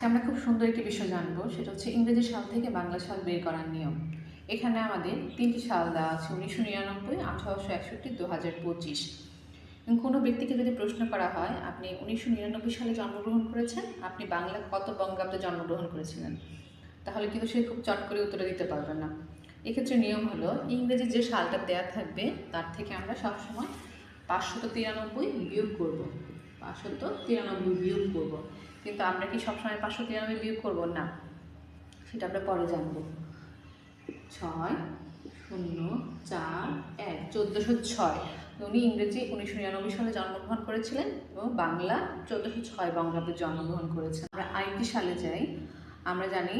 আমরা খুব সুন্দর একটি বিষয় জানবো, সেটা হচ্ছে ইংরেজি সাল থেকে বাংলা সাল বের করার নিয়ম। এখানে আমাদের ৩টি সাল দেওয়া আছে: ১৯৯৯, ১৮৬১, ২০২৫। কোনো ব্যক্তিকে যদি প্রশ্ন করা হয় আপনি ১৯৯৯ সালে জন্মগ্রহণ করেছেন, আপনি বাংলা কত বঙ্গাব্দে জন্মগ্রহণ করেছিলেন, তাহলে কিন্তু সে খুব চট করে উত্তরে দিতে পারবে না। এক্ষেত্রে নিয়ম হলো, ইংরেজি যে সালটা দেয়া থাকবে তার থেকে আমরা সবসময় ৫৯৩ বিয়োগ করব। ৫৯৩ বিয়োগ করব। কিন্তু আমরা কি সবসময় ৫৯৩ বিয়োগ করব না, সেটা আমরা পরে জানব। ৬ ০ ৪ ১ ১৪০৬। উনি ইংরেজি ১৯৯৯ সালে জন্মগ্রহণ করেছিলেন এবং বাংলা ১৪০৬ বঙ্গাব্দে জন্মগ্রহণ করেছেন। আমরা আরেকটি সালে যাই। আমরা জানি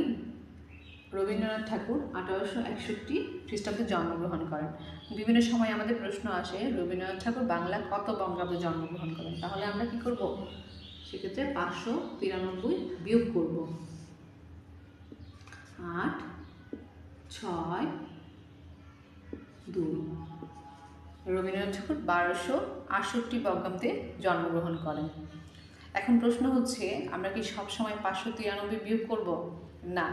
রবীন্দ্রনাথ ঠাকুর ১৮৬১ খ্রিস্টাব্দে জন্মগ্রহণ করেন। বিভিন্ন সময় আমাদের প্রশ্ন আসে, রবীন্দ্রনাথ ঠাকুর বাংলা কত বঙ্গাব্দে জন্মগ্রহণ করেন, তাহলে আমরা কি করব? সেক্ষেত্রে ৫৯৩ বিয়োগ করব। ৮ ৬ ২। রবীন্দ্রনাথ ঠাকুর ১২৬৮ বঙ্গাব্দে জন্মগ্রহণ করেন। এখন প্রশ্ন হচ্ছে, আমরা কি সবসময় ৫৯৩ বিয়োগ করব? না।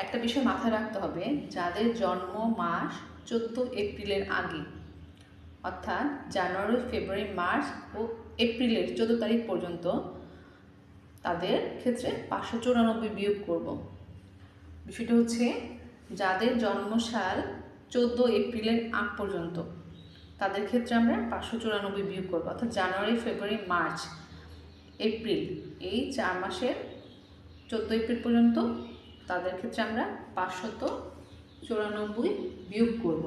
একটা বিষয় মাথায় রাখতে হবে, যাদের জন্ম মাস ১৪ এপ্রিলের আগে, অর্থাৎ জানুয়ারি, ফেব্রুয়ারি, মার্চ ও এপ্রিলের ১৪ তারিখ পর্যন্ত, তাদের ক্ষেত্রে ৫৯৪ বিয়োগ করব। বিষয়টা হচ্ছে, যাদের জন্মসাল ১৪ এপ্রিলের আগ পর্যন্ত, তাদের ক্ষেত্রে আমরা ৫৯৪ বিয়োগ করব। অর্থাৎ জানুয়ারি, ফেব্রুয়ারি, মার্চ, এপ্রিল, এই ৪ মাসের ১৪ এপ্রিল পর্যন্ত তাদের ক্ষেত্রে আমরা ৫৯৪ বিয়োগ করব।